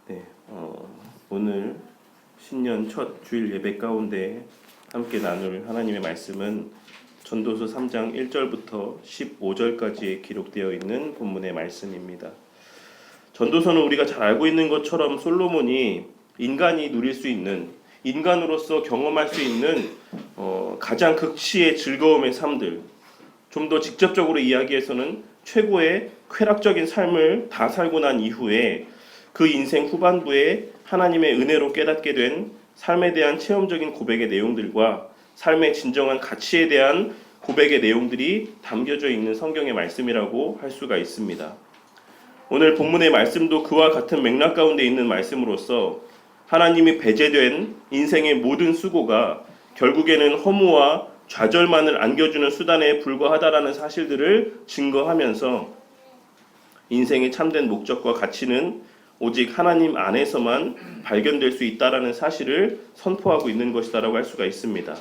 네, 오늘 신년 첫 주일 예배 가운데 함께 나눌 하나님의 말씀은 전도서 3장 1절부터 15절까지 기록되어 있는 본문의 말씀입니다. 전도서는 우리가 잘 알고 있는 것처럼 솔로몬이 인간이 누릴 수 있는, 인간으로서 경험할 수 있는 가장 극치의 즐거움의 삶들, 좀 더 직접적으로 이야기해서는 최고의 쾌락적인 삶을 다 살고 난 이후에 그 인생 후반부에 하나님의 은혜로 깨닫게 된 삶에 대한 체험적인 고백의 내용들과 삶의 진정한 가치에 대한 고백의 내용들이 담겨져 있는 성경의 말씀이라고 할 수가 있습니다. 오늘 본문의 말씀도 그와 같은 맥락 가운데 있는 말씀으로서 하나님이 배제된 인생의 모든 수고가 결국에는 허무와 좌절만을 안겨주는 수단에 불과하다라는 사실들을 증거하면서 인생의 참된 목적과 가치는 오직 하나님 안에서만 발견될 수 있다라는 사실을 선포하고 있는 것이다라고 할 수가 있습니다.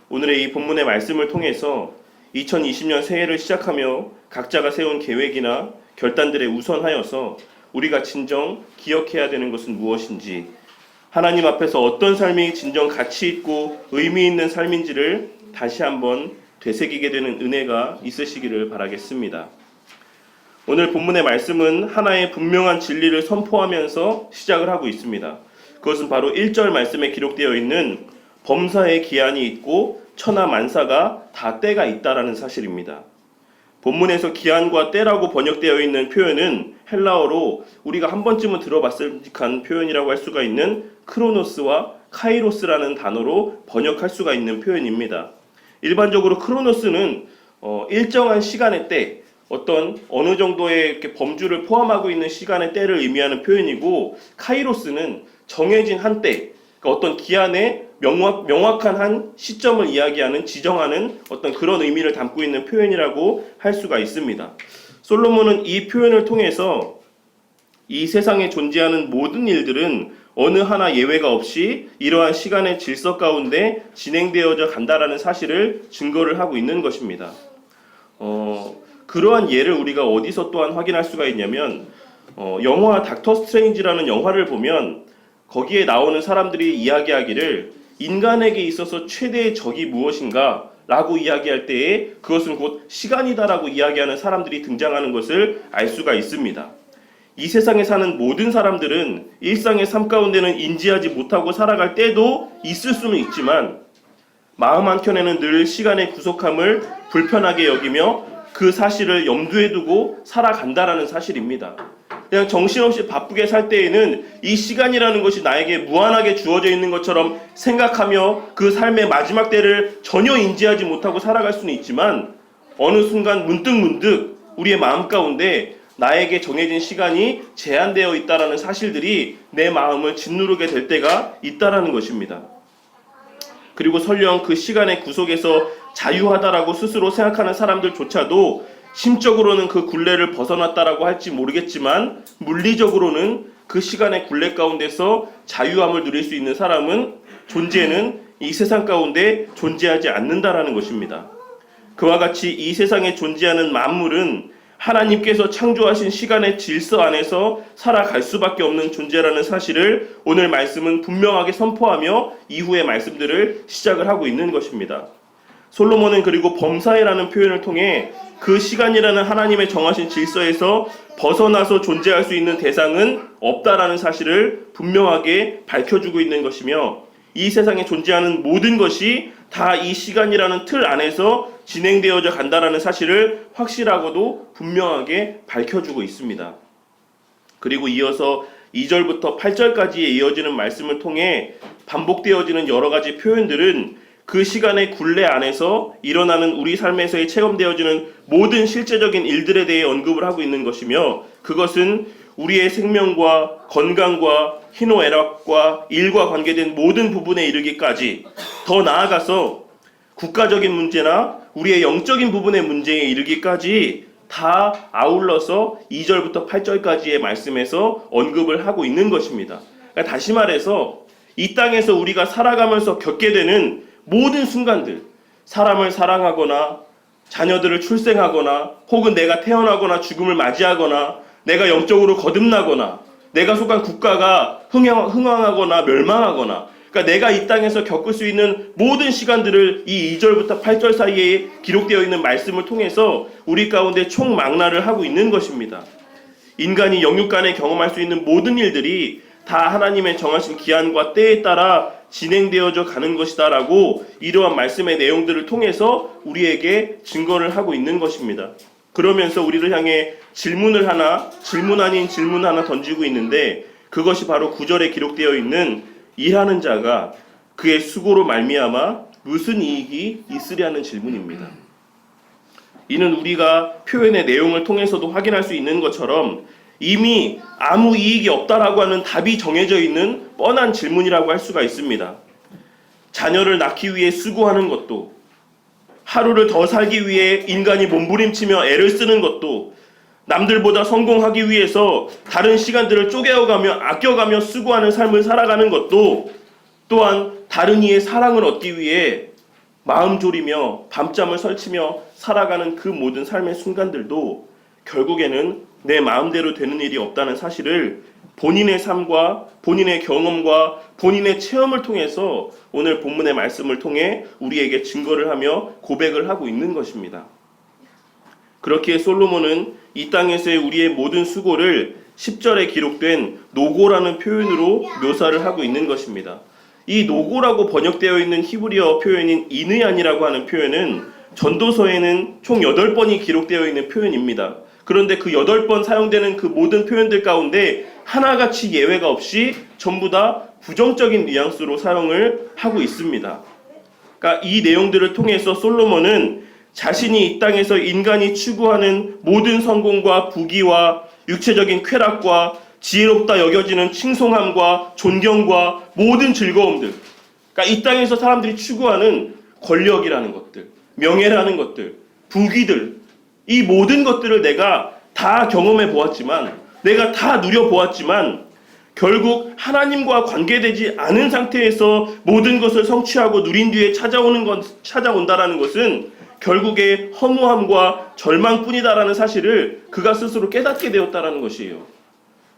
오늘의 이 본문의 말씀을 통해서 2020년 새해를 시작하며 각자가 세운 계획이나 결단들에 우선하여서 우리가 진정 기억해야 되는 것은 무엇인지, 하나님 앞에서 어떤 삶이 진정 가치 있고 의미 있는 삶인지를 다시 한번 되새기게 되는 은혜가 있으시기를 바라겠습니다. 오늘 본문의 말씀은 하나의 분명한 진리를 선포하면서 시작을 하고 있습니다. 그것은 바로 1절 말씀에 기록되어 있는 범사의 기한이 있고 천하 만사가 다 때가 있다라는 사실입니다. 본문에서 기한과 때라고 번역되어 있는 표현은 헬라어로 우리가 한 번쯤은 들어봤을직한 표현이라고 할 수가 있는 크로노스와 카이로스라는 단어로 번역할 수가 있는 표현입니다. 일반적으로 크로노스는 일정한 시간의 때, 어느 정도의 이렇게 범주를 포함하고 있는 시간의 때를 의미하는 표현이고, 카이로스는 정해진 한때, 그러니까 어떤 기한의 명확한 한 시점을 이야기하는, 지정하는 어떤 그런 의미를 담고 있는 표현이라고 할 수가 있습니다. 솔로몬은 이 표현을 통해서 이 세상에 존재하는 모든 일들은 어느 하나 예외가 없이 이러한 시간의 질서 가운데 진행되어져 간다라는 사실을 증거를 하고 있는 것입니다. 그러한 예를 우리가 어디서 또한 확인할 수가 있냐면 영화 닥터 스트레인지라는 영화를 보면 거기에 나오는 사람들이 이야기하기를 인간에게 있어서 최대의 적이 무엇인가 라고 이야기할 때에 그것은 곧 시간이다라고 이야기하는 사람들이 등장하는 것을 알 수가 있습니다. 이 세상에 사는 모든 사람들은 일상의 삶 가운데는 인지하지 못하고 살아갈 때도 있을 수는 있지만 마음 한켠에는 늘 시간의 구속함을 불편하게 여기며 그 사실을 염두에 두고 살아간다라는 사실입니다. 그냥 정신없이 바쁘게 살 때에는 이 시간이라는 것이 나에게 무한하게 주어져 있는 것처럼 생각하며 그 삶의 마지막 때를 전혀 인지하지 못하고 살아갈 수는 있지만 어느 순간 문득 우리의 마음 가운데 나에게 정해진 시간이 제한되어 있다라는 사실들이 내 마음을 짓누르게 될 때가 있다라는 것입니다. 그리고 설령 그 시간의 구속에서 자유하다라고 스스로 생각하는 사람들조차도 심적으로는 그 굴레를 벗어났다라고 할지 모르겠지만 물리적으로는 그 시간의 굴레 가운데서 자유함을 누릴 수 있는 사람은 존재는 이 세상 가운데 존재하지 않는다라는 것입니다. 그와 같이 이 세상에 존재하는 만물은 하나님께서 창조하신 시간의 질서 안에서 살아갈 수밖에 없는 존재라는 사실을 오늘 말씀은 분명하게 선포하며 이후의 말씀들을 시작을 하고 있는 것입니다. 솔로몬은 그리고 범사에라는 표현을 통해 그 시간이라는 하나님의 정하신 질서에서 벗어나서 존재할 수 있는 대상은 없다라는 사실을 분명하게 밝혀주고 있는 것이며 이 세상에 존재하는 모든 것이 다 이 시간이라는 틀 안에서 진행되어져 간다라는 사실을 확실하고도 분명하게 밝혀주고 있습니다. 그리고 이어서 2절부터 8절까지에 이어지는 말씀을 통해 반복되어지는 여러 가지 표현들은 그 시간의 굴레 안에서 일어나는 우리 삶에서의 체험되어지는 모든 실제적인 일들에 대해 언급을 하고 있는 것이며 그것은 우리의 생명과 건강과 희노애락과 일과 관계된 모든 부분에 이르기까지 더 나아가서 국가적인 문제나 우리의 영적인 부분의 문제에 이르기까지 다 아울러서 2절부터 8절까지의 말씀에서 언급을 하고 있는 것입니다. 그러니까 다시 말해서 이 땅에서 우리가 살아가면서 겪게 되는 모든 순간들, 사람을 사랑하거나 자녀들을 출생하거나 혹은 내가 태어나거나 죽음을 맞이하거나 내가 영적으로 거듭나거나 내가 속한 국가가 흥왕하거나 멸망하거나, 그러니까 내가 이 땅에서 겪을 수 있는 모든 시간들을 이 2절부터 8절 사이에 기록되어 있는 말씀을 통해서 우리 가운데 총망라를 하고 있는 것입니다. 인간이 영육간에 경험할 수 있는 모든 일들이 다 하나님의 정하신 기한과 때에 따라 진행되어져 가는 것이다 라고 이러한 말씀의 내용들을 통해서 우리에게 증거를 하고 있는 것입니다. 그러면서 우리를 향해 질문 아닌 질문 하나 던지고 있는데, 그것이 바로 9절에 기록되어 있는 일하는 자가 그의 수고로 말미암아 무슨 이익이 있으랴는 질문입니다. 이는 우리가 표현의 내용을 통해서도 확인할 수 있는 것처럼 이미 아무 이익이 없다라고 하는 답이 정해져 있는 뻔한 질문이라고 할 수가 있습니다. 자녀를 낳기 위해 수고하는 것도, 하루를 더 살기 위해 인간이 몸부림치며 애를 쓰는 것도, 남들보다 성공하기 위해서 다른 시간들을 쪼개어가며 아껴가며 수고하는 삶을 살아가는 것도, 또한 다른 이의 사랑을 얻기 위해 마음 졸이며 밤잠을 설치며 살아가는 그 모든 삶의 순간들도 결국에는 내 마음대로 되는 일이 없다는 사실을 본인의 삶과 본인의 경험과 본인의 체험을 통해서 오늘 본문의 말씀을 통해 우리에게 증거를 하며 고백을 하고 있는 것입니다. 그렇기에 솔로몬은 이 땅에서의 우리의 모든 수고를 10절에 기록된 노고라는 표현으로 묘사를 하고 있는 것입니다. 이 노고라고 번역되어 있는 히브리어 표현인 이느얀이라고 하는 표현은 전도서에는 총 8번이 기록되어 있는 표현입니다. 그런데 그 8번 사용되는 그 모든 표현들 가운데 하나같이 예외가 없이 전부 다 부정적인 뉘앙스로 사용을 하고 있습니다. 그러니까 이 내용들을 통해서 솔로몬은 자신이 이 땅에서 인간이 추구하는 모든 성공과 부귀와 육체적인 쾌락과 지혜롭다 여겨지는 칭송함과 존경과 모든 즐거움들, 그러니까 이 땅에서 사람들이 추구하는 권력이라는 것들, 명예라는 것들, 부귀들, 이 모든 것들을 내가 다 경험해 보았지만, 내가 다 누려 보았지만 결국 하나님과 관계되지 않은 상태에서 모든 것을 성취하고 누린 뒤에 찾아온다라는 것은 결국에 허무함과 절망뿐이다라는 사실을 그가 스스로 깨닫게 되었다라는 것이에요.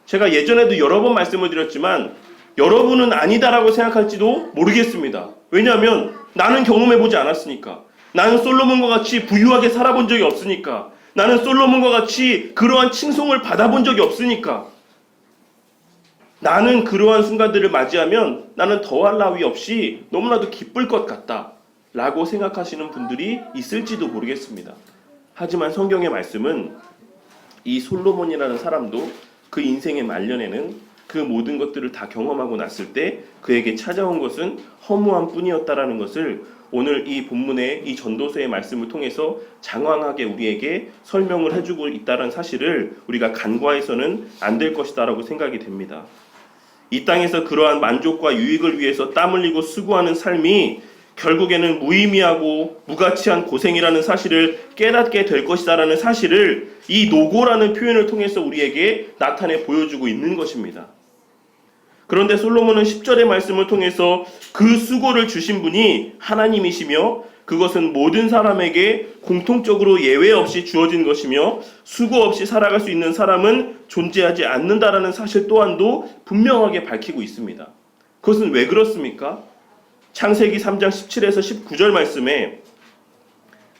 제가 예전에도 여러 번 말씀을 드렸지만 여러분은 아니다라고 생각할지도 모르겠습니다. 왜냐하면 나는 경험해보지 않았으니까. 나는 솔로몬과 같이 부유하게 살아본 적이 없으니까. 나는 솔로몬과 같이 그러한 칭송을 받아본 적이 없으니까. 나는 그러한 순간들을 맞이하면 나는 더할 나위 없이 너무나도 기쁠 것 같다 라고 생각하시는 분들이 있을지도 모르겠습니다. 하지만 성경의 말씀은 이 솔로몬이라는 사람도 그 인생의 말년에는 그 모든 것들을 다 경험하고 났을 때 그에게 찾아온 것은 허무함 뿐이었다라는 것을 오늘 이 본문의 이 전도서의 말씀을 통해서 장황하게 우리에게 설명을 해주고 있다는 사실을 우리가 간과해서는 안 될 것이다라고 생각이 됩니다. 이 땅에서 그러한 만족과 유익을 위해서 땀 흘리고 수고하는 삶이 결국에는 무의미하고 무가치한 고생이라는 사실을 깨닫게 될 것이다라는 사실을 이 노고라는 표현을 통해서 우리에게 나타내 보여주고 있는 것입니다. 그런데 솔로몬은 10절의 말씀을 통해서 그 수고를 주신 분이 하나님이시며 그것은 모든 사람에게 공통적으로 예외 없이 주어진 것이며 수고 없이 살아갈 수 있는 사람은 존재하지 않는다라는 사실 또한도 분명하게 밝히고 있습니다. 그것은 왜 그렇습니까? 창세기 3장 17에서 19절 말씀에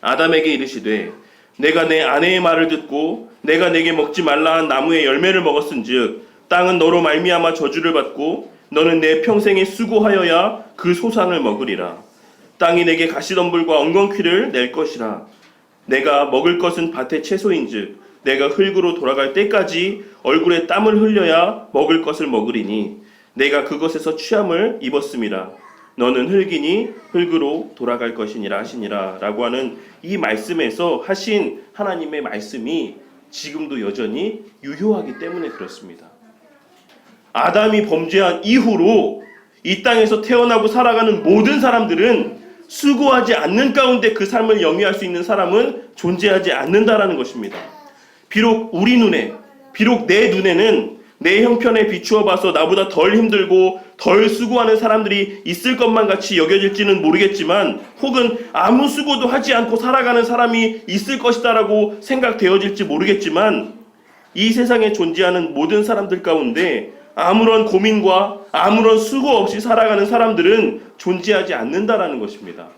아담에게 이르시되 내가 내 아내의 말을 듣고 내가 내게 먹지 말라 한 나무의 열매를 먹었은즉 땅은 너로 말미암아 저주를 받고 너는 내 평생에 수고하여야 그 소산을 먹으리라. 땅이 내게 가시덤불과 엉겅퀴를 낼 것이라. 내가 먹을 것은 밭의 채소인즉 내가 흙으로 돌아갈 때까지 얼굴에 땀을 흘려야 먹을 것을 먹으리니 내가 그것에서 취함을 입었음이라. 너는 흙이니 흙으로 돌아갈 것이니라 하시니라 라고 하는 이 말씀에서 하신 하나님의 말씀이 지금도 여전히 유효하기 때문에 그렇습니다. 아담이 범죄한 이후로 이 땅에서 태어나고 살아가는 모든 사람들은 수고하지 않는 가운데 그 삶을 영위할 수 있는 사람은 존재하지 않는다라는 것입니다. 비록 우리 눈에, 비록 내 눈에는 내 형편에 비추어 봐서 나보다 덜 힘들고 덜 수고하는 사람들이 있을 것만 같이 여겨질지는 모르겠지만 혹은 아무 수고도 하지 않고 살아가는 사람이 있을 것이다라고 생각되어질지 모르겠지만 이 세상에 존재하는 모든 사람들 가운데 아무런 고민과 아무런 수고 없이 살아가는 사람들은 존재하지 않는다라는 것입니다.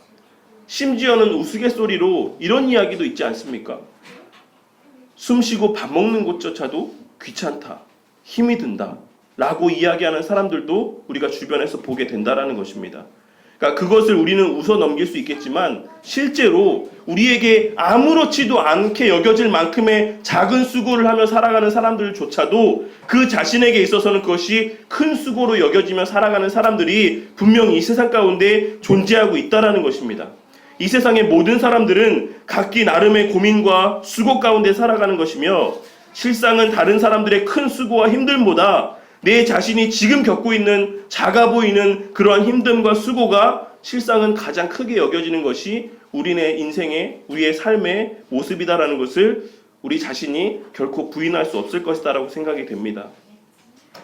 심지어는 우스갯소리로 이런 이야기도 있지 않습니까? 숨쉬고 밥 먹는 것조차도 귀찮다, 힘이 든다 라고 이야기하는 사람들도 우리가 주변에서 보게 된다라는 것입니다. 그러니까 그것을 우리는 웃어 넘길 수 있겠지만 실제로 우리에게 아무렇지도 않게 여겨질 만큼의 작은 수고를 하며 살아가는 사람들조차도 그 자신에게 있어서는 그것이 큰 수고로 여겨지며 살아가는 사람들이 분명히 이 세상 가운데 존재하고 있다라는 것입니다. 이 세상의 모든 사람들은 각기 나름의 고민과 수고 가운데 살아가는 것이며 실상은 다른 사람들의 큰 수고와 힘듦보다 내 자신이 지금 겪고 있는 작아 보이는 그러한 힘듦과 수고가 실상은 가장 크게 여겨지는 것이 우리의 인생의, 우리의 삶의 모습이다라는 것을 우리 자신이 결코 부인할 수 없을 것이다라고 생각이 됩니다.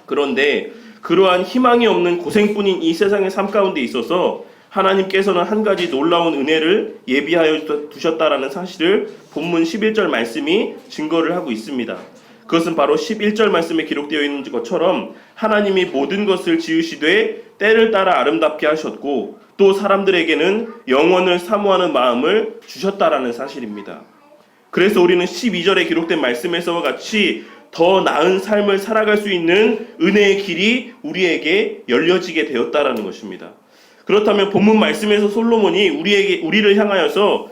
그런데 그러한 희망이 없는 고생뿐인 이 세상의 삶 가운데 있어서 하나님께서는 한 가지 놀라운 은혜를 예비하여 두셨다라는 사실을 본문 11절 말씀이 증거를 하고 있습니다. 그것은 바로 11절 말씀에 기록되어 있는 것처럼 하나님이 모든 것을 지으시되 때를 따라 아름답게 하셨고 또 사람들에게는 영원을 사모하는 마음을 주셨다라는 사실입니다. 그래서 우리는 12절에 기록된 말씀에서와 같이 더 나은 삶을 살아갈 수 있는 은혜의 길이 우리에게 열려지게 되었다라는 것입니다. 그렇다면 본문 말씀에서 솔로몬이 우리를 향하여서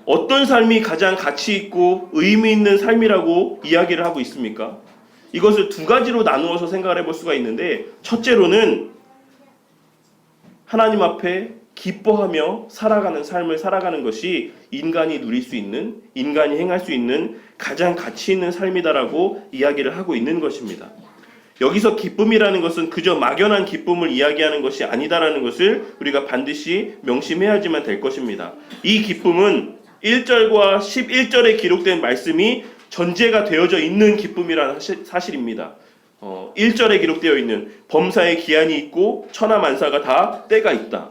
어떤 삶이 가장 가치 있고 의미 있는 삶이라고 이야기를 하고 있습니까? 이것을 두 가지로 나누어서 생각을 해볼 수가 있는데, 첫째로는 하나님 앞에 기뻐하며 살아가는 삶을 살아가는 것이 인간이 누릴 수 있는, 인간이 행할 수 있는 가장 가치 있는 삶이다라고 이야기를 하고 있는 것입니다. 여기서 기쁨이라는 것은 그저 막연한 기쁨을 이야기하는 것이 아니다라는 것을 우리가 반드시 명심해야지만 될 것입니다. 이 기쁨은 1절과 11절에 기록된 말씀이 전제가 되어져 있는 기쁨이라는 사실입니다. 1절에 기록되어 있는 범사의 기한이 있고 천하만사가 다 때가 있다.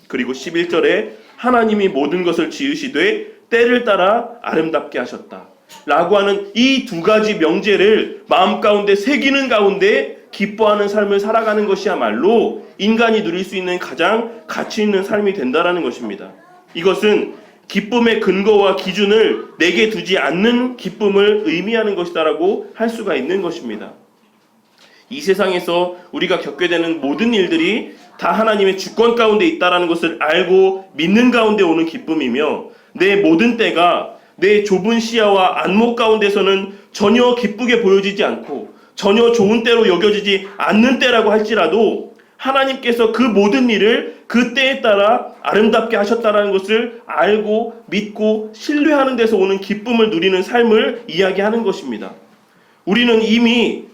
그리고 11절에 하나님이 모든 것을 지으시되 때를 따라 아름답게 하셨다 라고 하는 이 두 가지 명제를 마음 가운데 새기는 가운데 기뻐하는 삶을 살아가는 것이야말로 인간이 누릴 수 있는 가장 가치 있는 삶이 된다라는 것입니다. 이것은 기쁨의 근거와 기준을 내게 두지 않는 기쁨을 의미하는 것이다라고 할 수가 있는 것입니다. 이 세상에서 우리가 겪게 되는 모든 일들이 다 하나님의 주권 가운데 있다라는 것을 알고 믿는 가운데 오는 기쁨이며 내 모든 때가 내 좁은 시야와 안목 가운데서는 전혀 기쁘게 보여지지 않고 전혀 좋은 때로 여겨지지 않는 때라고 할지라도 하나님께서 그 모든 일을 그 때에 따라 아름답게 하셨다는 것을 알고 믿고 신뢰하는 데서 오는 기쁨을 누리는 삶을 이야기하는 것입니다. 우리는 이미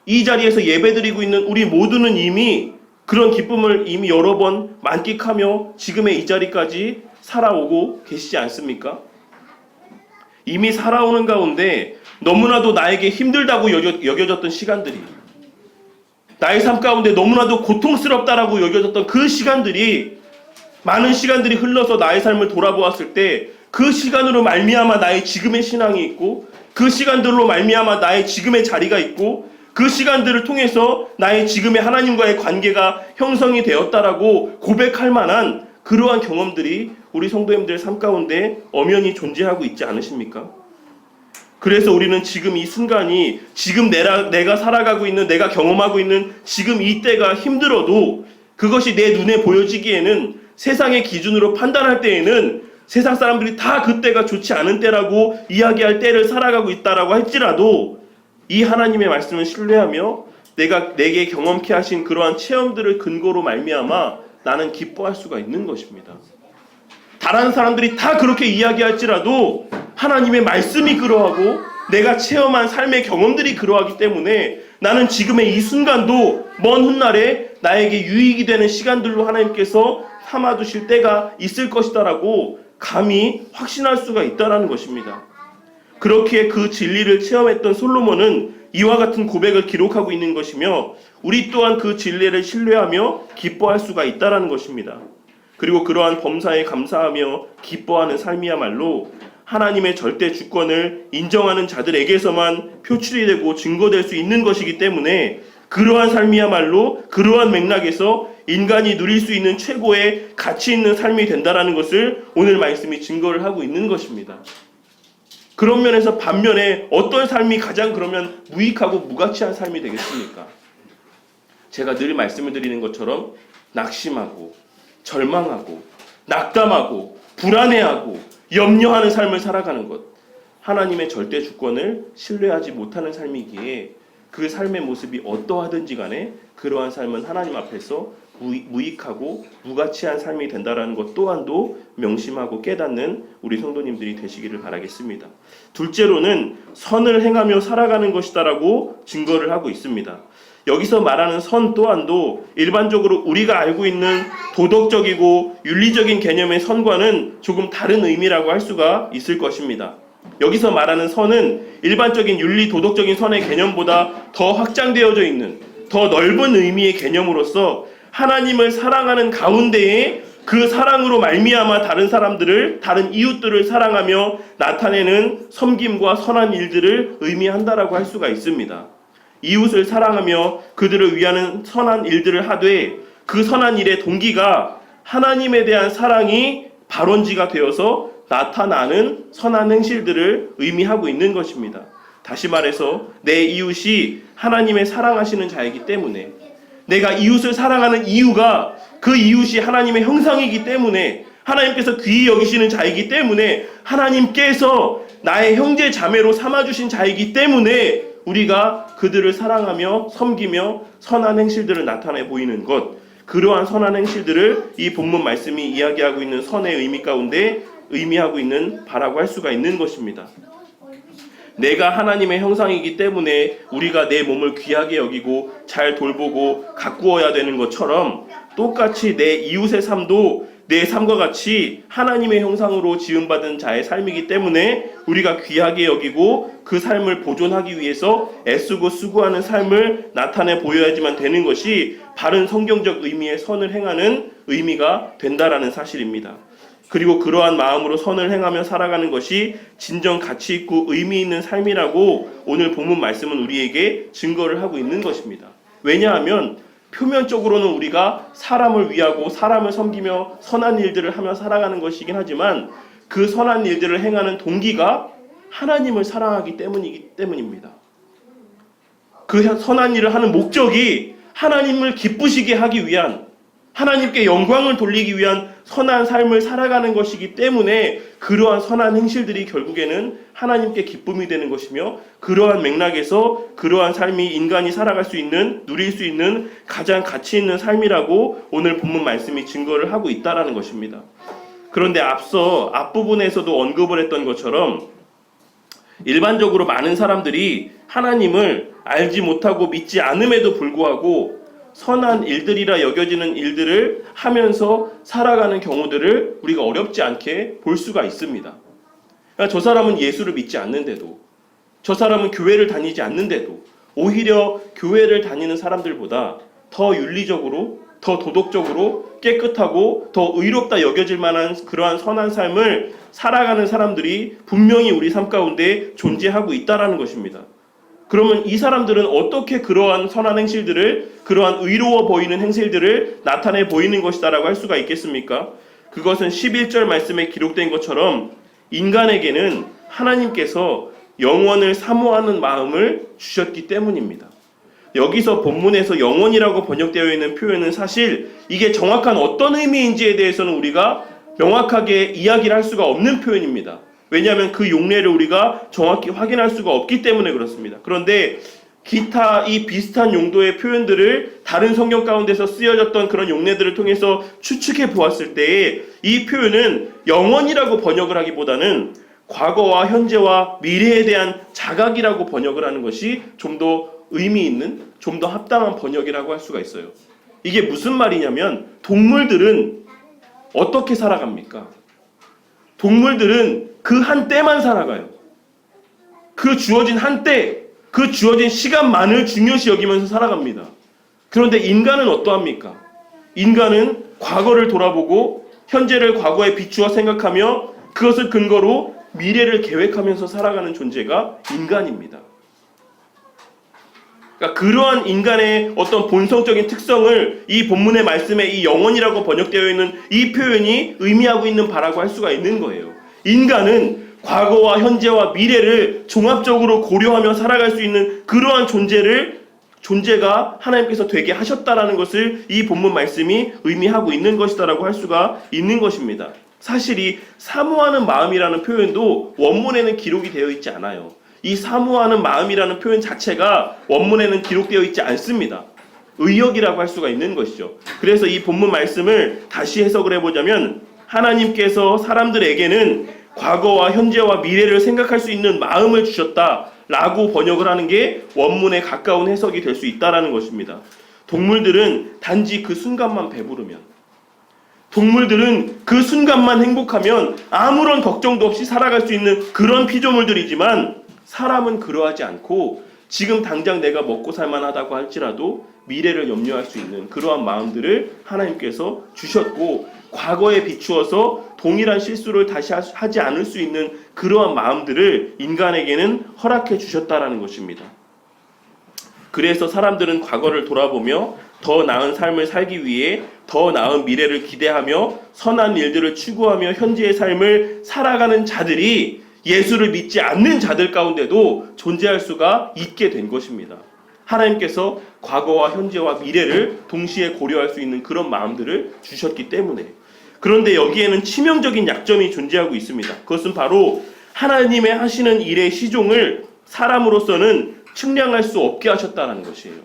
이 자리에서 예배드리고 있는 우리 모두는 이미 그런 기쁨을 이미 여러 번 만끽하며 지금의 이 자리까지 살아오고 계시지 않습니까? 이미 살아오는 가운데 너무나도 나에게 힘들다고 여겨졌던 시간들이, 나의 삶 가운데 너무나도 고통스럽다라고 여겨졌던 그 시간들이, 많은 시간들이 흘러서 나의 삶을 돌아보았을 때 그 시간으로 말미암아 나의 지금의 신앙이 있고, 그 시간들로 말미암아 나의 지금의 자리가 있고, 그 시간들을 통해서 나의 지금의 하나님과의 관계가 형성이 되었다라고 고백할 만한 그러한 경험들이 우리 성도님들의 삶 가운데 엄연히 존재하고 있지 않으십니까? 그래서 우리는 지금 이 순간이, 지금 내가 살아가고 있는, 내가 경험하고 있는 지금 이 때가 힘들어도 그것이 내 눈에 보여지기에는, 세상의 기준으로 판단할 때에는 세상 사람들이 다 그때가 좋지 않은 때라고 이야기할 때를 살아가고 있다라고 할지라도 이 하나님의 말씀을 신뢰하며 내게 경험케 하신 그러한 체험들을 근거로 말미암아 나는 기뻐할 수가 있는 것입니다. 다른 사람들이 다 그렇게 이야기할지라도 하나님의 말씀이 그러하고 내가 체험한 삶의 경험들이 그러하기 때문에 나는 지금의 이 순간도 먼 훗날에 나에게 유익이 되는 시간들로 하나님께서 삼아두실 때가 있을 것이다라고 감히 확신할 수가 있다는 것입니다. 그렇게 그 진리를 체험했던 솔로몬은 이와 같은 고백을 기록하고 있는 것이며 우리 또한 그 진리를 신뢰하며 기뻐할 수가 있다는 것입니다. 그리고 그러한 범사에 감사하며 기뻐하는 삶이야말로 하나님의 절대 주권을 인정하는 자들에게서만 표출이 되고 증거될 수 있는 것이기 때문에 그러한 삶이야말로 그러한 맥락에서 인간이 누릴 수 있는 최고의 가치 있는 삶이 된다라는 것을 오늘 말씀이 증거를 하고 있는 것입니다. 그런 면에서 반면에 어떤 삶이 가장 그러면 무익하고 무가치한 삶이 되겠습니까? 제가 늘 말씀을 드리는 것처럼 낙심하고 절망하고 낙담하고 불안해하고 염려하는 삶을 살아가는 것, 하나님의 절대 주권을 신뢰하지 못하는 삶이기에 그 삶의 모습이 어떠하든지 간에 그러한 삶은 하나님 앞에서 무익하고 무가치한 삶이 된다라는 것 또한도 명심하고 깨닫는 우리 성도님들이 되시기를 바라겠습니다. 둘째로는 선을 행하며 살아가는 것이다라고 증거를 하고 있습니다. 여기서 말하는 선 또한도 일반적으로 우리가 알고 있는 도덕적이고 윤리적인 개념의 선과는 조금 다른 의미라고 할 수가 있을 것입니다. 여기서 말하는 선은 일반적인 윤리 도덕적인 선의 개념보다 더 확장되어져 있는 더 넓은 의미의 개념으로서 하나님을 사랑하는 가운데에 그 사랑으로 말미암아 다른 사람들을, 다른 이웃들을 사랑하며 나타내는 섬김과 선한 일들을 의미한다라고 할 수가 있습니다. 이웃을 사랑하며 그들을 위하는 선한 일들을 하되 그 선한 일의 동기가 하나님에 대한 사랑이 발원지가 되어서 나타나는 선한 행실들을 의미하고 있는 것입니다. 다시 말해서 내 이웃이 하나님의 사랑하시는 자이기 때문에, 내가 이웃을 사랑하는 이유가 그 이웃이 하나님의 형상이기 때문에, 하나님께서 귀히 여기시는 자이기 때문에, 하나님께서 나의 형제 자매로 삼아주신 자이기 때문에 우리가 그들을 사랑하며 섬기며 선한 행실들을 나타내 보이는 것, 그러한 선한 행실들을 이 본문 말씀이 이야기하고 있는 선의 의미 가운데 의미하고 있는 바라고 할 수가 있는 것입니다. 내가 하나님의 형상이기 때문에 우리가 내 몸을 귀하게 여기고 잘 돌보고 가꾸어야 되는 것처럼 똑같이 내 이웃의 삶도 내 삶과 같이 하나님의 형상으로 지음받은 자의 삶이기 때문에 우리가 귀하게 여기고 그 삶을 보존하기 위해서 애쓰고 수고하는 삶을 나타내 보여야지만 되는 것이 바른 성경적 의미의 선을 행하는 의미가 된다라는 사실입니다. 그리고 그러한 마음으로 선을 행하며 살아가는 것이 진정 가치 있고 의미 있는 삶이라고 오늘 본문 말씀은 우리에게 증거를 하고 있는 것입니다. 왜냐하면 표면적으로는 우리가 사람을 위하고 사람을 섬기며 선한 일들을 하며 살아가는 것이긴 하지만 그 선한 일들을 행하는 동기가 하나님을 사랑하기 때문입니다. 그 선한 일을 하는 목적이 하나님을 기쁘시게 하기 위한, 하나님께 영광을 돌리기 위한 선한 삶을 살아가는 것이기 때문에 그러한 선한 행실들이 결국에는 하나님께 기쁨이 되는 것이며, 그러한 맥락에서 그러한 삶이 인간이 살아갈 수 있는, 누릴 수 있는 가장 가치 있는 삶이라고 오늘 본문 말씀이 증거를 하고 있다라는 것입니다. 그런데 앞서 앞부분에서도 언급을 했던 것처럼 일반적으로 많은 사람들이 하나님을 알지 못하고 믿지 않음에도 불구하고 선한 일들이라 여겨지는 일들을 하면서 살아가는 경우들을 우리가 어렵지 않게 볼 수가 있습니다. 그러니까 저 사람은 예수를 믿지 않는데도, 저 사람은 교회를 다니지 않는데도 오히려 교회를 다니는 사람들보다 더 윤리적으로, 더 도덕적으로 깨끗하고 더 의롭다 여겨질 만한 그러한 선한 삶을 살아가는 사람들이 분명히 우리 삶 가운데 존재하고 있다라는 것입니다. 그러면 이 사람들은 어떻게 그러한 선한 행실들을, 그러한 의로워 보이는 행실들을 나타내 보이는 것이다라고 할 수가 있겠습니까? 그것은 11절 말씀에 기록된 것처럼 인간에게는 하나님께서 영원을 사모하는 마음을 주셨기 때문입니다. 여기서 본문에서 영원이라고 번역되어 있는 표현은 사실 이게 정확한 어떤 의미인지에 대해서는 우리가 명확하게 이야기를 할 수가 없는 표현입니다. 왜냐하면 그 용례를 우리가 정확히 확인할 수가 없기 때문에 그렇습니다. 그런데 기타 이 비슷한 용도의 표현들을 다른 성경 가운데서 쓰여졌던 그런 용례들을 통해서 추측해 보았을 때 이 표현은 영원이라고 번역을 하기보다는 과거와 현재와 미래에 대한 자각이라고 번역을 하는 것이 좀 더 의미 있는, 좀 더 합당한 번역이라고 할 수가 있어요. 이게 무슨 말이냐면 동물들은 어떻게 살아갑니까? 동물들은 그 한 때만 살아가요. 그 주어진 한 때, 그 주어진 시간만을 중요시 여기면서 살아갑니다. 그런데 인간은 어떠합니까? 인간은 과거를 돌아보고 현재를 과거에 비추어 생각하며 그것을 근거로 미래를 계획하면서 살아가는 존재가 인간입니다. 그러니까 그러한 인간의 어떤 본성적인 특성을 이 본문의 말씀에 이 영혼이라고 번역되어 있는 이 표현이 의미하고 있는 바라고 할 수가 있는 거예요. 인간은 과거와 현재와 미래를 종합적으로 고려하며 살아갈 수 있는 그러한 존재가 하나님께서 되게 하셨다라는 것을 이 본문 말씀이 의미하고 있는 것이다라고 할 수가 있는 것입니다. 사실 이 사모하는 마음이라는 표현도 원문에는 기록이 되어 있지 않아요. 이 사모하는 마음이라는 표현 자체가 원문에는 기록되어 있지 않습니다. 의역이라고 할 수가 있는 것이죠. 그래서 이 본문 말씀을 다시 해석을 해보자면 하나님께서 사람들에게는 과거와 현재와 미래를 생각할 수 있는 마음을 주셨다라고 번역을 하는 게 원문에 가까운 해석이 될 수 있다라는 것입니다. 동물들은 단지 그 순간만 배부르면, 동물들은 그 순간만 행복하면 아무런 걱정도 없이 살아갈 수 있는 그런 피조물들이지만 사람은 그러하지 않고 지금 당장 내가 먹고 살만하다고 할지라도 미래를 염려할 수 있는 그러한 마음들을 하나님께서 주셨고 과거에 비추어서 동일한 실수를 다시 하지 않을 수 있는 그러한 마음들을 인간에게는 허락해 주셨다라는 것입니다. 그래서 사람들은 과거를 돌아보며 더 나은 삶을 살기 위해 더 나은 미래를 기대하며 선한 일들을 추구하며 현재의 삶을 살아가는 자들이 예수를 믿지 않는 자들 가운데도 존재할 수가 있게 된 것입니다. 하나님께서 과거와 현재와 미래를 동시에 고려할 수 있는 그런 마음들을 주셨기 때문에. 그런데 여기에는 치명적인 약점이 존재하고 있습니다. 그것은 바로 하나님의 하시는 일의 시종을 사람으로서는 측량할 수 없게 하셨다는 것이에요.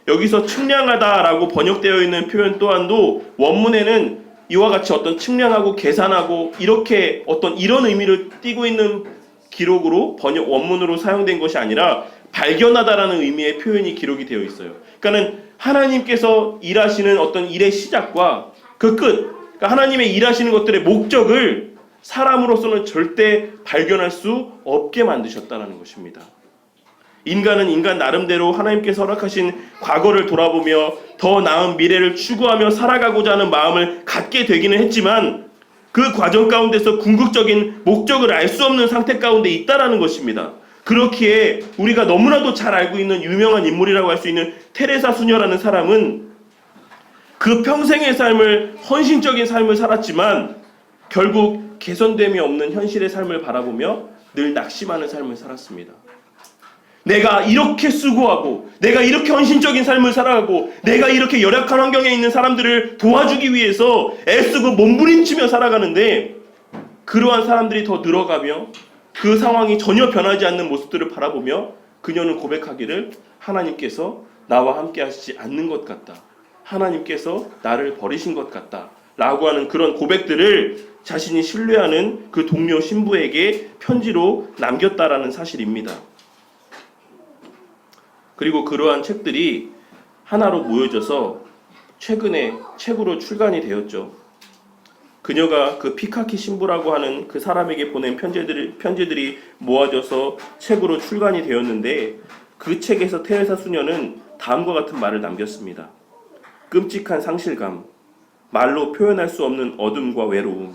여기서 측량하다라고 번역되어 있는 표현 또한도 원문에는 이와 같이 어떤 측량하고 계산하고 이렇게 어떤 이런 의미를 띠고 있는 기록으로 원문으로 사용된 것이 아니라 발견하다라는 의미의 표현이 기록이 되어 있어요. 그러니까는 하나님께서 일하시는 어떤 일의 시작과 그 끝, 그러니까 하나님의 일하시는 것들의 목적을 사람으로서는 절대 발견할 수 없게 만드셨다는 것입니다. 인간은 인간 나름대로 하나님께서 허락하신 과거를 돌아보며 더 나은 미래를 추구하며 살아가고자 하는 마음을 갖게 되기는 했지만 그 과정 가운데서 궁극적인 목적을 알 수 없는 상태 가운데 있다라는 것입니다. 그렇기에 우리가 너무나도 잘 알고 있는 유명한 인물이라고 할 수 있는 테레사 수녀라는 사람은 그 평생의 삶을 헌신적인 삶을 살았지만 결국 개선됨이 없는 현실의 삶을 바라보며 늘 낙심하는 삶을 살았습니다. 내가 이렇게 수고하고 내가 이렇게 헌신적인 삶을 살아가고 내가 이렇게 열악한 환경에 있는 사람들을 도와주기 위해서 애쓰고 몸부림치며 살아가는데 그러한 사람들이 더 늘어가며 그 상황이 전혀 변하지 않는 모습들을 바라보며 그녀는 고백하기를 하나님께서 나와 함께 하시지 않는 것 같다. 하나님께서 나를 버리신 것 같다. 라고 하는 그런 고백들을 자신이 신뢰하는 그 동료 신부에게 편지로 남겼다라는 사실입니다. 그리고 그러한 책들이 하나로 모여져서 최근에 책으로 출간이 되었죠. 그녀가 그 피카키 신부라고 하는 그 사람에게 보낸 편지들이 모아져서 책으로 출간이 되었는데 그 책에서 테레사 수녀는 다음과 같은 말을 남겼습니다. 끔찍한 상실감, 말로 표현할 수 없는 어둠과 외로움,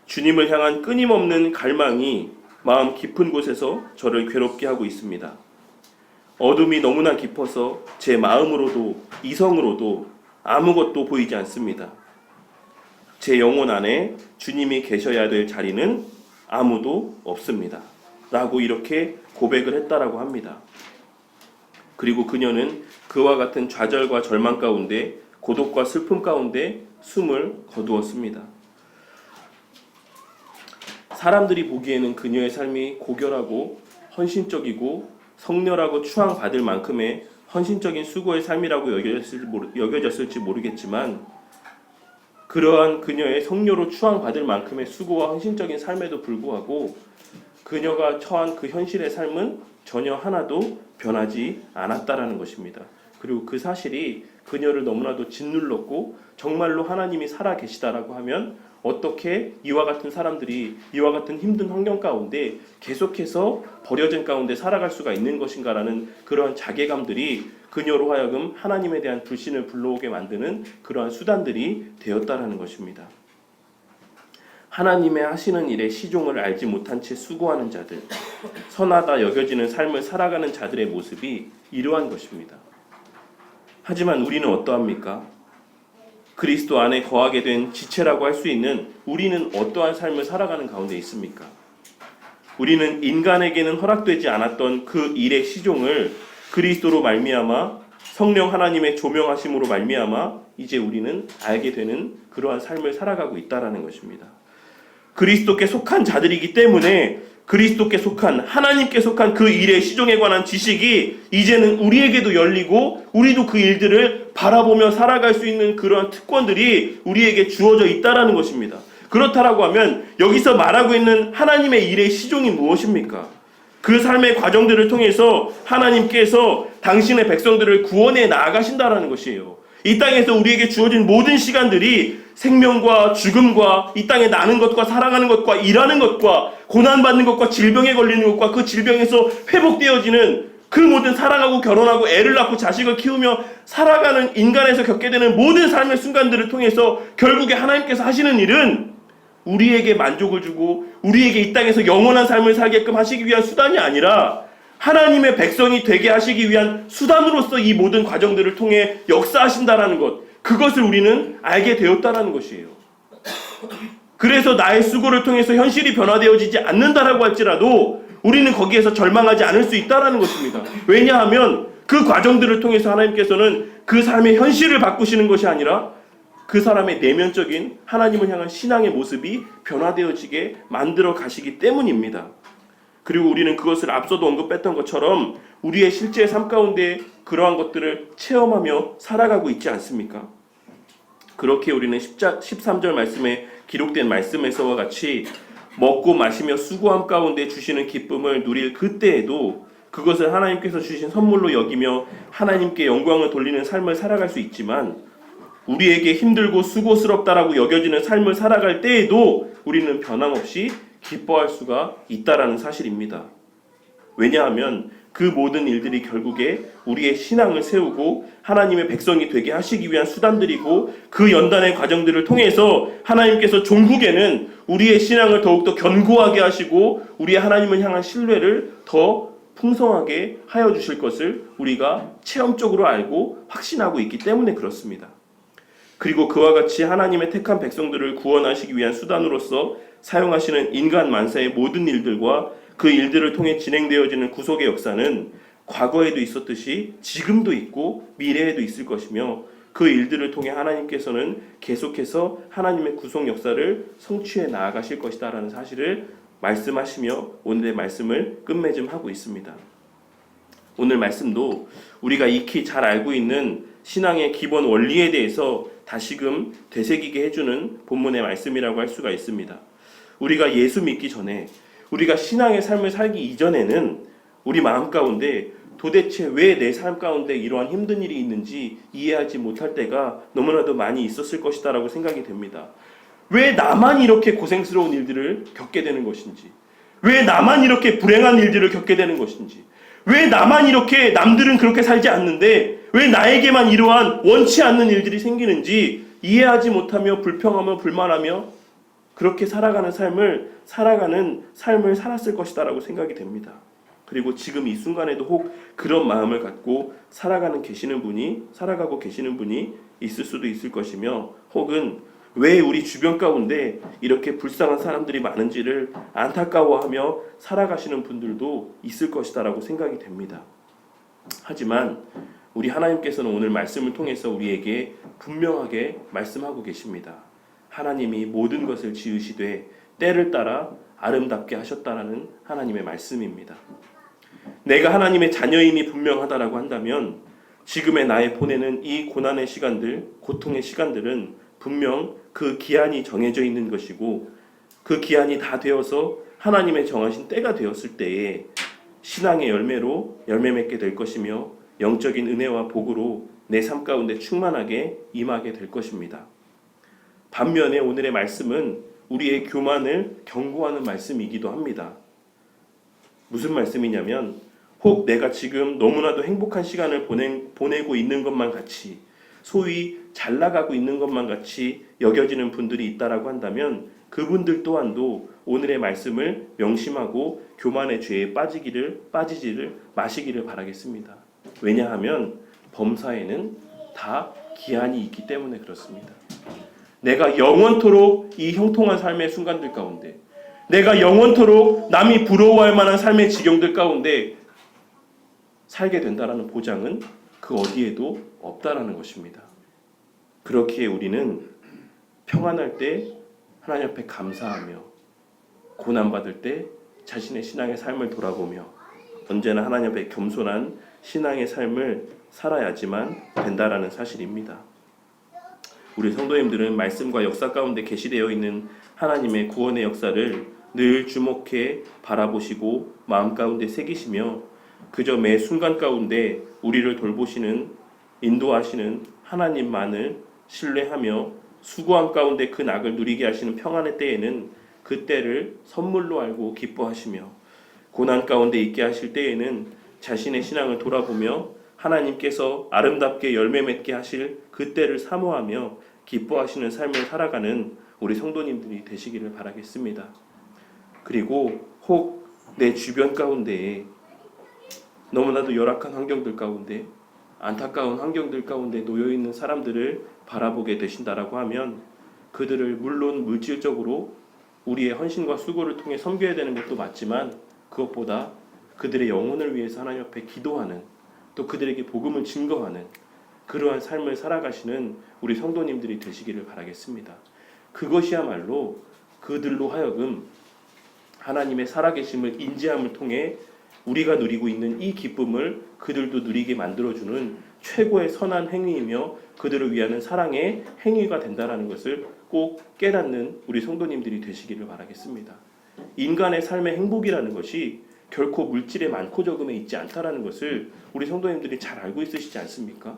주님을 향한 끊임없는 갈망이 마음 깊은 곳에서 저를 괴롭게 하고 있습니다. 어둠이 너무나 깊어서 제 마음으로도 이성으로도 아무것도 보이지 않습니다. 제 영혼 안에 주님이 계셔야 될 자리는 아무도 없습니다. 라고 이렇게 고백을 했다라고 합니다. 그리고 그녀는 그와 같은 좌절과 절망 가운데 고독과 슬픔 가운데 숨을 거두었습니다. 사람들이 보기에는 그녀의 삶이 고결하고 헌신적이고 성렬하고 추앙받을 만큼의 헌신적인 수고의 삶이라고 여겨졌을지 모르겠지만 그러한 그녀의 성료로 추앙받을 만큼의 수고와 헌신적인 삶에도 불구하고 그녀가 처한 그 현실의 삶은 전혀 하나도 변하지 않았다라는 것입니다. 그리고 그 사실이 그녀를 너무나도 짓눌렀고 정말로 하나님이 살아 계시다라고 하면 어떻게 이와 같은 사람들이 이와 같은 힘든 환경 가운데 계속해서 버려진 가운데 살아갈 수가 있는 것인가라는 그러한 자괴감들이 그녀로 하여금 하나님에 대한 불신을 불러오게 만드는 그러한 수단들이 되었다라는 것입니다. 하나님의 하시는 일의 시종을 알지 못한 채 수고하는 자들, 선하다 여겨지는 삶을 살아가는 자들의 모습이 이러한 것입니다. 하지만 우리는 어떠합니까? 그리스도 안에 거하게 된 지체라고 할 수 있는 우리는 어떠한 삶을 살아가는 가운데 있습니까? 우리는 인간에게는 허락되지 않았던 그 일의 시종을 그리스도로 말미암아 성령 하나님의 조명하심으로 말미암아 이제 우리는 알게 되는 그러한 삶을 살아가고 있다라는 것입니다. 그리스도께 속한 자들이기 때문에 그리스도께 속한 하나님께 속한 그 일의 시종에 관한 지식이 이제는 우리에게도 열리고 우리도 그 일들을 바라보며 살아갈 수 있는 그러한 특권들이 우리에게 주어져 있다라는 것입니다. 그렇다라고 하면 여기서 말하고 있는 하나님의 일의 시종이 무엇입니까? 그 삶의 과정들을 통해서 하나님께서 당신의 백성들을 구원해 나아가신다라는 것이에요. 이 땅에서 우리에게 주어진 모든 시간들이 생명과 죽음과 이 땅에 나는 것과 살아가는 것과 일하는 것과 고난받는 것과 질병에 걸리는 것과 그 질병에서 회복되어지는 그 모든 사랑하고 결혼하고 애를 낳고 자식을 키우며 살아가는 인간에서 겪게 되는 모든 삶의 순간들을 통해서 결국에 하나님께서 하시는 일은 우리에게 만족을 주고 우리에게 이 땅에서 영원한 삶을 살게끔 하시기 위한 수단이 아니라 하나님의 백성이 되게 하시기 위한 수단으로서 이 모든 과정들을 통해 역사하신다라는 것, 그것을 우리는 알게 되었다라는 것이에요. 그래서 나의 수고를 통해서 현실이 변화되어지지 않는다라고 할지라도 우리는 거기에서 절망하지 않을 수 있다라는 것입니다. 왜냐하면 그 과정들을 통해서 하나님께서는 그 삶의 현실을 바꾸시는 것이 아니라 그 사람의 내면적인 하나님을 향한 신앙의 모습이 변화되어지게 만들어 가시기 때문입니다. 그리고 우리는 그것을 앞서도 언급했던 것처럼 우리의 실제 삶 가운데 그러한 것들을 체험하며 살아가고 있지 않습니까? 그렇게 우리는 13절 말씀에 기록된 말씀에서와 같이 먹고 마시며 수고함 가운데 주시는 기쁨을 누릴 그때에도 그것을 하나님께서 주신 선물로 여기며 하나님께 영광을 돌리는 삶을 살아갈 수 있지만 우리에게 힘들고 수고스럽다라고 여겨지는 삶을 살아갈 때에도 우리는 변함없이 기뻐할 수가 있다라는 사실입니다. 왜냐하면 그 모든 일들이 결국에 우리의 신앙을 세우고 하나님의 백성이 되게 하시기 위한 수단들이고 그 연단의 과정들을 통해서 하나님께서 종국에는 우리의 신앙을 더욱더 견고하게 하시고 우리의 하나님을 향한 신뢰를 더 풍성하게 하여 주실 것을 우리가 체험적으로 알고 확신하고 있기 때문에 그렇습니다. 그리고 그와 같이 하나님의 택한 백성들을 구원하시기 위한 수단으로서 사용하시는 인간 만사의 모든 일들과 그 일들을 통해 진행되어지는 구속의 역사는 과거에도 있었듯이 지금도 있고 미래에도 있을 것이며 그 일들을 통해 하나님께서는 계속해서 하나님의 구속 역사를 성취해 나아가실 것이다라는 사실을 말씀하시며 오늘의 말씀을 끝맺음하고 있습니다. 오늘 말씀도 우리가 익히 잘 알고 있는 신앙의 기본 원리에 대해서 다시금 되새기게 해주는 본문의 말씀이라고 할 수가 있습니다. 우리가 예수 믿기 전에 우리가 신앙의 삶을 살기 이전에는 우리 마음 가운데 도대체 왜 내 삶 가운데 이러한 힘든 일이 있는지 이해하지 못할 때가 너무나도 많이 있었을 것이다 라고 생각이 됩니다. 왜 나만 이렇게 고생스러운 일들을 겪게 되는 것인지, 왜 나만 이렇게 불행한 일들을 겪게 되는 것인지, 왜 나만 이렇게 남들은 그렇게 살지 않는데 왜 나에게만 이러한 원치 않는 일들이 생기는지 이해하지 못하며 불평하며 불만하며 그렇게 살아가는 삶을 살았을 것이다라고 생각이 됩니다. 그리고 지금 이 순간에도 혹 그런 마음을 갖고 살아가고 계시는 분이 있을 수도 있을 것이며 혹은 왜 우리 주변 가운데 이렇게 불쌍한 사람들이 많은지를 안타까워하며 살아가시는 분들도 있을 것이다라고 생각이 됩니다. 하지만 우리 하나님께서는 오늘 말씀을 통해서 우리에게 분명하게 말씀하고 계십니다. 하나님이 모든 것을 지으시되 때를 따라 아름답게 하셨다라는 하나님의 말씀입니다. 내가 하나님의 자녀임이 분명하다라고 한다면 지금의 나에 보내는 이 고난의 시간들, 고통의 시간들은 분명 그 기한이 정해져 있는 것이고 그 기한이 다 되어서 하나님의 정하신 때가 되었을 때에 신앙의 열매로 열매 맺게 될 것이며 영적인 은혜와 복으로 내 삶 가운데 충만하게 임하게 될 것입니다. 반면에 오늘의 말씀은 우리의 교만을 경고하는 말씀이기도 합니다. 무슨 말씀이냐면 혹 내가 지금 너무나도 행복한 시간을 보내고 있는 것만 같이 소위 잘 나가고 있는 것만 같이 여겨지는 분들이 있다라고 한다면 그분들 또한도 오늘의 말씀을 명심하고 교만의 죄에 빠지지를 마시기를 바라겠습니다. 왜냐하면 범사에는 다 기한이 있기 때문에 그렇습니다. 내가 영원토록 이 형통한 삶의 순간들 가운데, 내가 영원토록 남이 부러워할 만한 삶의 지경들 가운데 살게 된다라는 보장은 그 어디에도 없다라는 것입니다. 그렇기에 우리는 평안할 때 하나님 앞에 감사하며, 고난받을 때 자신의 신앙의 삶을 돌아보며 언제나 하나님 앞에 겸손한 신앙의 삶을 살아야지만 된다라는 사실입니다. 우리 성도님들은 말씀과 역사 가운데 계시되어 있는 하나님의 구원의 역사를 늘 주목해 바라보시고 마음 가운데 새기시며 그저 매 순간 가운데 우리를 돌보시는, 인도하시는 하나님만을 신뢰하며 수고함 가운데 그 낙을 누리게 하시는 평안의 때에는 그 때를 선물로 알고 기뻐하시며, 고난 가운데 있게 하실 때에는 자신의 신앙을 돌아보며 하나님께서 아름답게 열매 맺게 하실 그 때를 사모하며 기뻐하시는 삶을 살아가는 우리 성도님들이 되시기를 바라겠습니다. 그리고 혹 내 주변 가운데에 너무나도 열악한 환경들 가운데, 안타까운 환경들 가운데 놓여있는 사람들을 바라보게 되신다라고 하면 그들을 물론 물질적으로 우리의 헌신과 수고를 통해 섬겨야 되는 것도 맞지만, 그것보다 그들의 영혼을 위해서 하나님 앞에 기도하는, 또 그들에게 복음을 증거하는 그러한 삶을 살아가시는 우리 성도님들이 되시기를 바라겠습니다. 그것이야말로 그들로 하여금 하나님의 살아계심을 인지함을 통해 우리가 누리고 있는 이 기쁨을 그들도 누리게 만들어주는 최고의 선한 행위이며 그들을 위하는 사랑의 행위가 된다는 것을 꼭 깨닫는 우리 성도님들이 되시기를 바라겠습니다. 인간의 삶의 행복이라는 것이 결코 물질의 많고 적음에 있지 않다라는 것을 우리 성도님들이 잘 알고 있으시지 않습니까?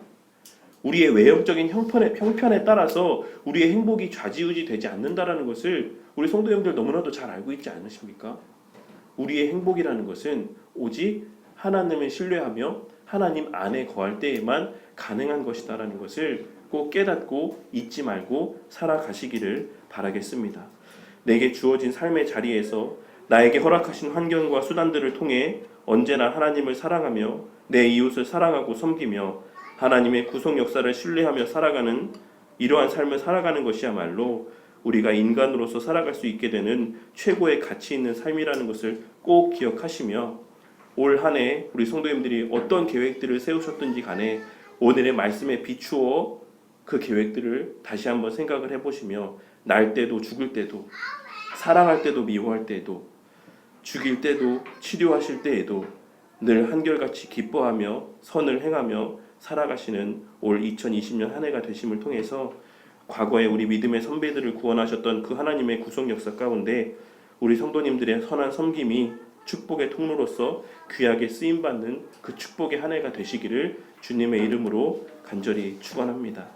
우리의 외형적인 형편에 따라서 우리의 행복이 좌지우지 되지 않는다라는 것을 우리 성도님들 너무나도 잘 알고 있지 않으십니까? 우리의 행복이라는 것은 오직 하나님을 신뢰하며 하나님 안에 거할 때에만 가능한 것이다라는 것을 꼭 깨닫고 잊지 말고 살아가시기를 바라겠습니다. 내게 주어진 삶의 자리에서 나에게 허락하신 환경과 수단들을 통해 언제나 하나님을 사랑하며 내 이웃을 사랑하고 섬기며 하나님의 구속 역사를 신뢰하며 살아가는 이러한 삶을 살아가는 것이야말로 우리가 인간으로서 살아갈 수 있게 되는 최고의 가치 있는 삶이라는 것을 꼭 기억하시며, 올 한 해 우리 성도님들이 어떤 계획들을 세우셨든지 간에 오늘의 말씀에 비추어 그 계획들을 다시 한번 생각을 해보시며, 날 때도 죽을 때도, 사랑할 때도 미워할 때도, 죽일 때도 치료하실 때에도 늘 한결같이 기뻐하며 선을 행하며 살아가시는 올 2020년 한 해가 되심을 통해서 과거에 우리 믿음의 선배들을 구원하셨던 그 하나님의 구속 역사 가운데 우리 성도님들의 선한 섬김이 축복의 통로로서 귀하게 쓰임받는 그 축복의 한 해가 되시기를 주님의 이름으로 간절히 축원합니다.